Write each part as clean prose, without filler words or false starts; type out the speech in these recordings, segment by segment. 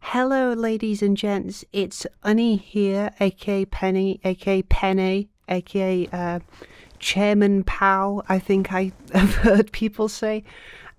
Hello, ladies and gents. It's Unny here, aka Penny, aka Penny, aka Chairman Pow, I think I have heard people say.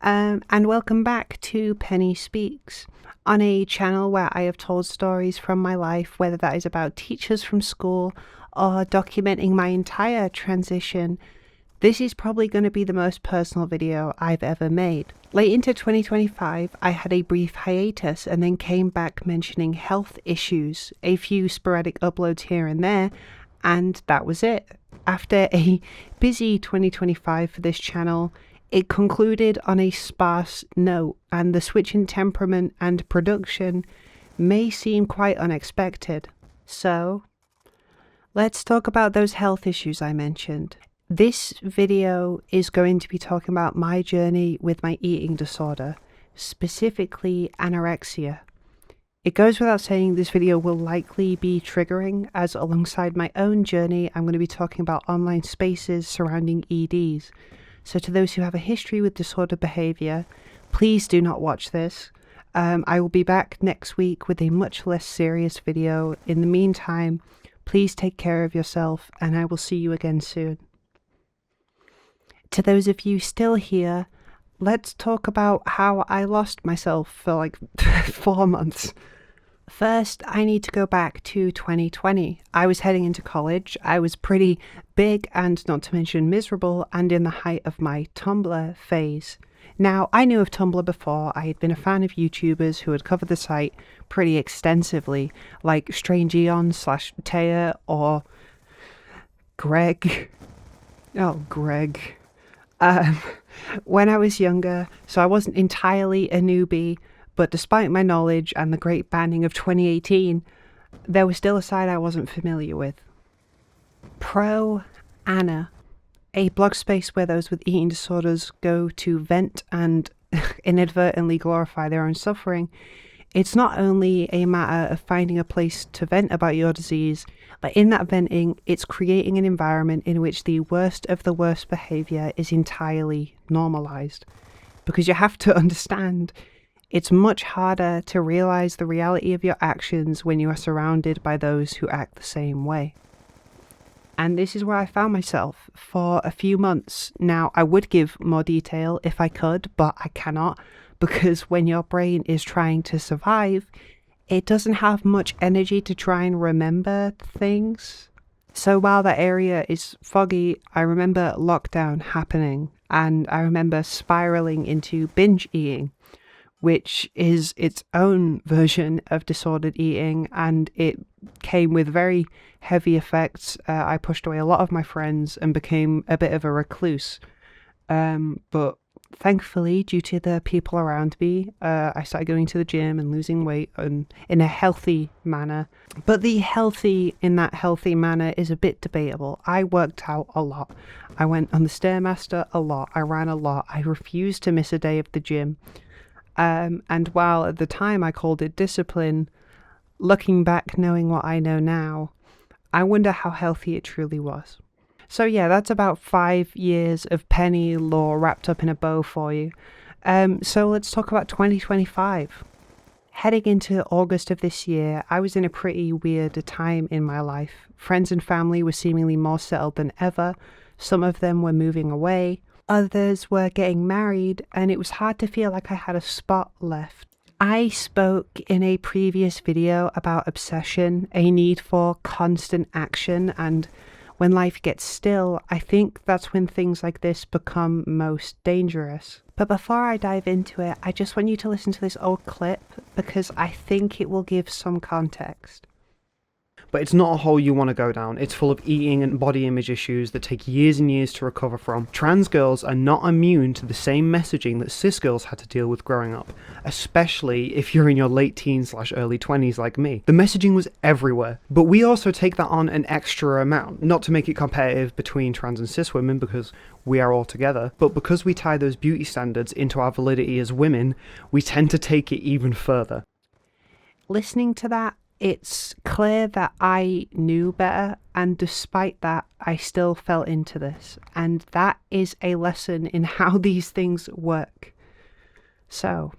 And welcome back to PennySpeaks, on a channel where I have told stories from my life, whether that is about teachers from school or documenting my entire transition. This is probably going to be the most personal video I've ever made. Late into 2025, I had a brief hiatus and then came back mentioning health issues, a few sporadic uploads here and there, and that was it. After a busy 2025 for this channel, it concluded on a sparse note, and the switch in temperament and production may seem quite unexpected. So, let's talk about those health issues I mentioned. This video is going to be talking about my journey with my eating disorder, specifically anorexia. It goes without saying this video will likely be triggering, as alongside my own journey, I'm going to be talking about online spaces surrounding EDs. So to those who have a history with disordered behaviour, please do not watch this. I will be back next week with a much less serious video. In the meantime, please take care of yourself, and I will see you again soon. To those of you still here, let's talk about how I lost myself for like 4 months. First, I need to go back to 2020. I was heading into college. I was pretty big and not to mention miserable, and in the height of my Tumblr phase. Now, I knew of Tumblr before. I had been a fan of YouTubers who had covered the site pretty extensively, like Strange Eon / Taya or Greg. Oh, Greg. When I was younger, so I wasn't entirely a newbie, but despite my knowledge and the great banning of 2018, there was still a side I wasn't familiar with. Pro Anna, a blog space where those with eating disorders go to vent and inadvertently glorify their own suffering. It's not only a matter of finding a place to vent about your disease, but in that venting, it's creating an environment in which the worst of the worst behaviour is entirely normalised. Because you have to understand, it's much harder to realise the reality of your actions when you are surrounded by those who act the same way. And this is where I found myself for a few months. Now, I would give more detail if I could, but I cannot, because when your brain is trying to survive, it doesn't have much energy to try and remember things. So while that area is foggy, I remember lockdown happening, and I remember spiraling into binge eating, which is its own version of disordered eating, and it came with very heavy effects. I pushed away a lot of my friends and became a bit of a recluse. But thankfully, due to the people around me, I started going to the gym and losing weight in a healthy manner. But the healthy in that healthy manner is a bit debatable. I worked out a lot. I went on the Stairmaster a lot. I ran a lot. I refused to miss a day of the gym. And while at the time I called it discipline, looking back, knowing what I know now, I wonder how healthy it truly was. So yeah, that's about 5 years of Penny lore wrapped up in a bow for you. So let's talk about 2025. Heading into August of this year, I was in a pretty weird time in my life. Friends and family were seemingly more settled than ever. Some of them were moving away. Others were getting married, and it was hard to feel like I had a spot left. I spoke in a previous video about obsession, a need for constant action, and when life gets still, I think that's when things like this become most dangerous. But before I dive into it, I just want you to listen to this old clip because I think it will give some context. But it's not a hole you want to go down. It's full of eating and body image issues that take years and years to recover from. Trans girls are not immune to the same messaging that cis girls had to deal with growing up, especially if you're in your late teens / early 20s like me. The messaging was everywhere, but we also take that on an extra amount, not to make it competitive between trans and cis women because we are all together, but because we tie those beauty standards into our validity as women, we tend to take it even further. Listening to that, it's clear that I knew better, and despite that, I still fell into this. And that is a lesson in how these things work. So,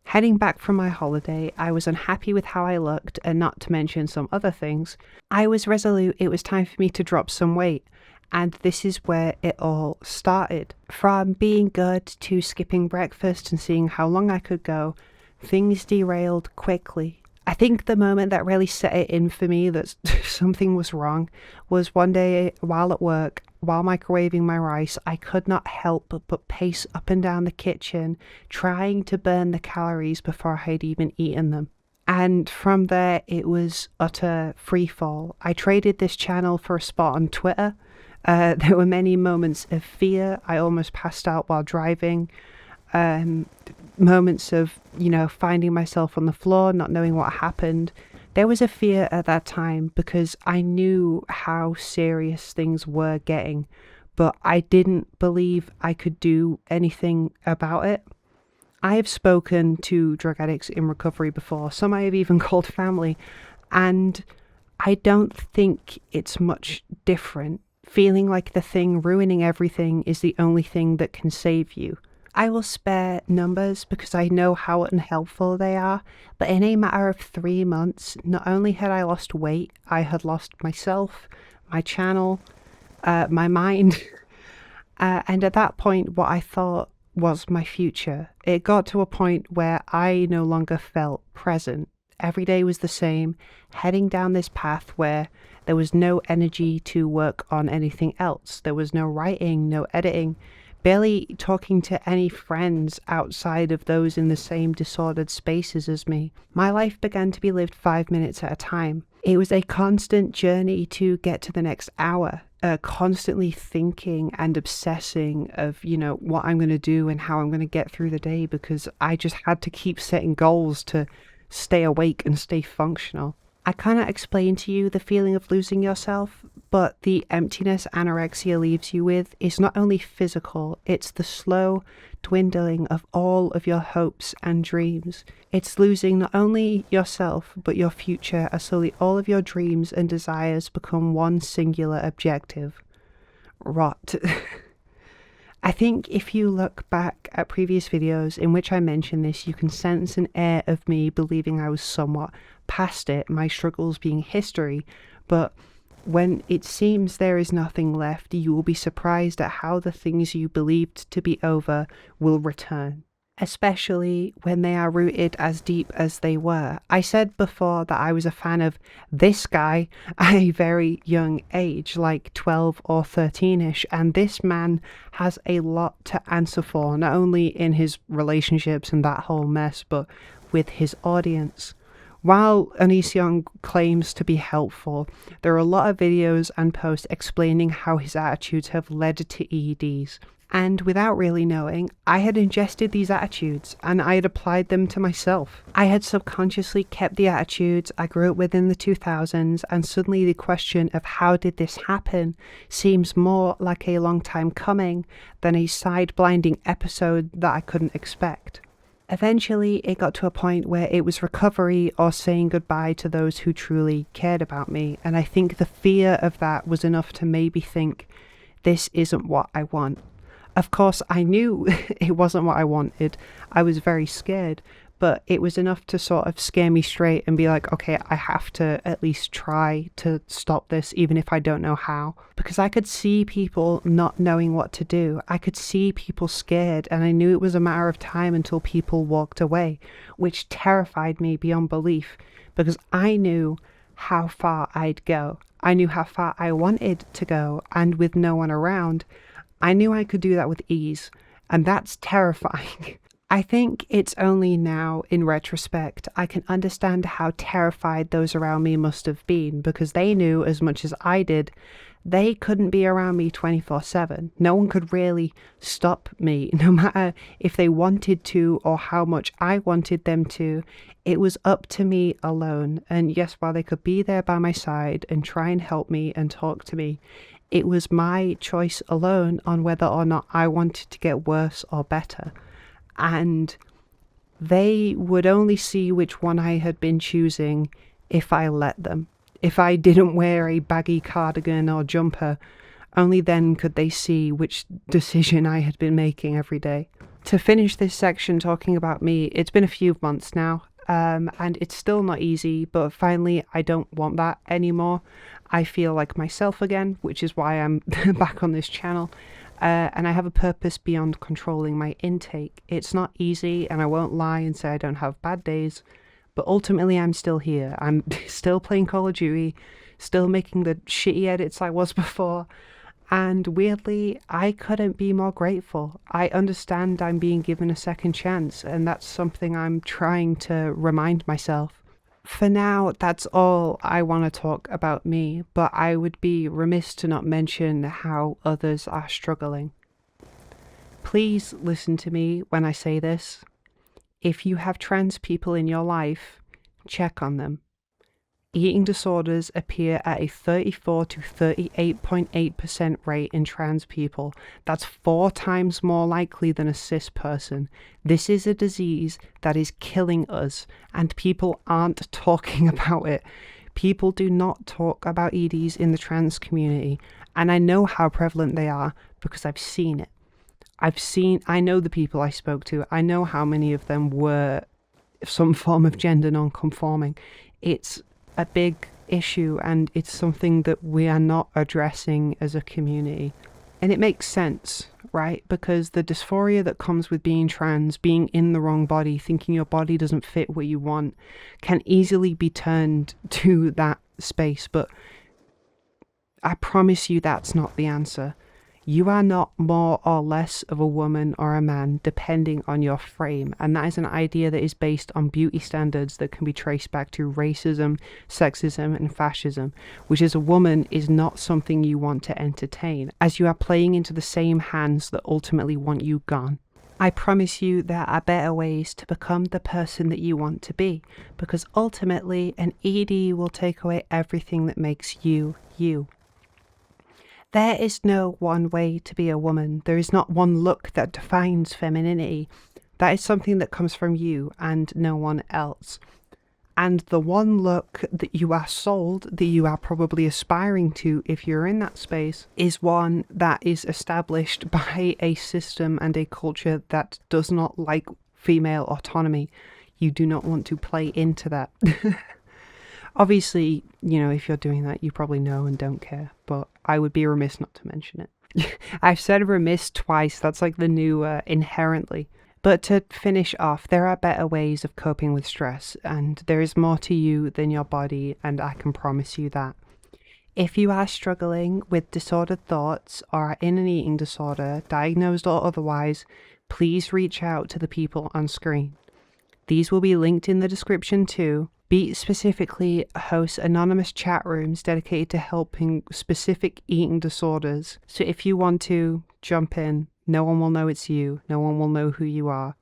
Heading back from my holiday, I was unhappy with how I looked, and not to mention some other things. I was resolute it was time for me to drop some weight, and this is where it all started. From being good to skipping breakfast and seeing how long I could go, things derailed quickly. I think the moment that really set it in for me that something was wrong was one day while at work, while microwaving my rice, I could not help but pace up and down the kitchen, trying to burn the calories before I had even eaten them. And from there, it was utter free fall. I traded this channel for a spot on Twitter. There were many moments of fear. I almost passed out while driving. Moments of, finding myself on the floor, not knowing what happened. There was a fear at that time because I knew how serious things were getting, but I didn't believe I could do anything about it. I have spoken to drug addicts in recovery before, some I have even called family, and I don't think it's much different. Feeling like the thing ruining everything is the only thing that can save you. I will spare numbers because I know how unhelpful they are, but in a matter of 3 months, not only had I lost weight, I had lost myself, my channel, my mind, and at that point, what I thought was my future. It got to a point where I no longer felt present. Every day was the same, heading down this path where there was no energy to work on anything else. There was no writing, no editing, barely talking to any friends outside of those in the same disordered spaces as me. My life began to be lived 5 minutes at a time. It was a constant journey to get to the next hour, constantly thinking and obsessing of, what I'm going to do and how I'm going to get through the day, because I just had to keep setting goals to stay awake and stay functional. I cannot explain to you the feeling of losing yourself, but the emptiness anorexia leaves you with is not only physical, it's the slow dwindling of all of your hopes and dreams. It's losing not only yourself, but your future, as slowly all of your dreams and desires become one singular objective. Rot. I think if you look back at previous videos in which I mentioned this, you can sense an air of me believing I was somewhat past it, my struggles being history, but when it seems there is nothing left, you will be surprised at how the things you believed to be over will return, especially when they are rooted as deep as they were. I said before that I was a fan of this guy at a very young age, like 12 or 13ish, and this man has a lot to answer for, not only in his relationships and that whole mess, but with his audience. While Onision claims to be helpful, there are a lot of videos and posts explaining how his attitudes have led to EDs. And without really knowing, I had ingested these attitudes and I had applied them to myself. I had subconsciously kept the attitudes I grew up with in the 2000s, and suddenly the question of how did this happen seems more like a long time coming than a side-blinding episode that I couldn't expect. Eventually, it got to a point where it was recovery or saying goodbye to those who truly cared about me, and I think the fear of that was enough to maybe think, this isn't what I want. Of course, I knew it wasn't what I wanted. I was very scared, but it was enough to sort of scare me straight and be like, okay, I have to at least try to stop this, even if I don't know how. Because I could see people not knowing what to do. I could see people scared, and I knew it was a matter of time until people walked away, which terrified me beyond belief, because I knew how far I'd go. I knew how far I wanted to go, and with no one around, I knew I could do that with ease, and that's terrifying. I think it's only now, in retrospect, I can understand how terrified those around me must have been, because they knew as much as I did. They couldn't be around me 24/7. No one could really stop me, no matter if they wanted to or how much I wanted them to. It was up to me alone. And yes, while they could be there by my side and try and help me and talk to me, it was my choice alone on whether or not I wanted to get worse or better. And they would only see which one I had been choosing if I let them. If I didn't wear a baggy cardigan or jumper, only then could they see which decision I had been making every day. To finish this section talking about me, it's been a few months now, and it's still not easy, but finally I don't want that anymore. I feel like myself again, which is why I'm back on this channel, and I have a purpose beyond controlling my intake. It's not easy, and I won't lie and say I don't have bad days, but ultimately I'm still here. I'm still playing Call of Duty, still making the shitty edits I was before, and weirdly, I couldn't be more grateful. I understand I'm being given a second chance, and that's something I'm trying to remind myself. For now, that's all I want to talk about me, but I would be remiss to not mention how others are struggling. Please listen to me when I say this. If you have trans people in your life, check on them. Eating disorders appear at a 34 to 38.8% rate in trans people. That's 4 times more likely than a cis person. This is a disease that is killing us, and people aren't talking about it. People do not talk about EDs in the trans community, and I know how prevalent they are because I've seen it. I know the people I spoke to. I know how many of them were some form of gender non-conforming. It's a big issue, and it's something that we are not addressing as a community. And it makes sense, right? Because the dysphoria that comes with being trans, being in the wrong body, thinking your body doesn't fit what you want, can easily be turned to that space. But I promise you that's not the answer. You are not more or less of a woman or a man depending on your frame, and that is an idea that is based on beauty standards that can be traced back to racism, sexism, and fascism, which as a woman is not something you want to entertain, as you are playing into the same hands that ultimately want you gone. I promise you there are better ways to become the person that you want to be, because ultimately an ED will take away everything that makes you, you. There is no one way to be a woman. There is not one look that defines femininity. That is something that comes from you and no one else. And the one look that you are sold, that you are probably aspiring to if you're in that space, is one that is established by a system and a culture that does not like female autonomy. You do not want to play into that. Obviously, you know, if you're doing that, you probably know and don't care, but I would be remiss not to mention it. I've said remiss twice. That's like the new inherently. But to finish off, there are better ways of coping with stress, and there is more to you than your body, and I can promise you that. If you are struggling with disordered thoughts or are in an eating disorder, diagnosed or otherwise, please reach out to the people on screen. These will be linked in the description too. Beat specifically hosts anonymous chat rooms dedicated to helping specific eating disorders. So if you want to jump in, no one will know it's you. No one will know who you are.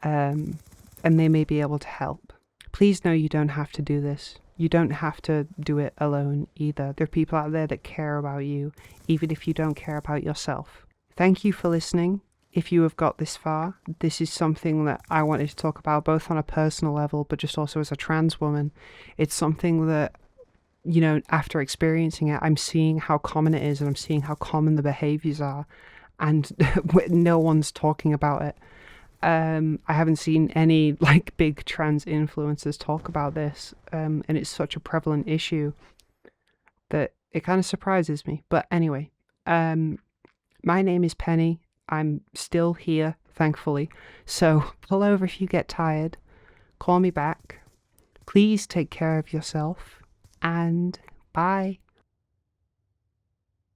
And they may be able to help. Please know you don't have to do this. You don't have to do it alone either. There are people out there that care about you, even if you don't care about yourself. Thank you for listening. If you have got this far, this is something that I wanted to talk about both on a personal level, but just also as a trans woman. It's something that, you know, after experiencing it, I'm seeing how common it is, and I'm seeing how common the behaviors are, and no one's talking about it. I haven't seen any like big trans influencers talk about this, and it's such a prevalent issue that it kind of surprises me. But anyway, my name is Penny. I'm still here, thankfully. So pull over if you get tired. Call me back. Please take care of yourself. And bye.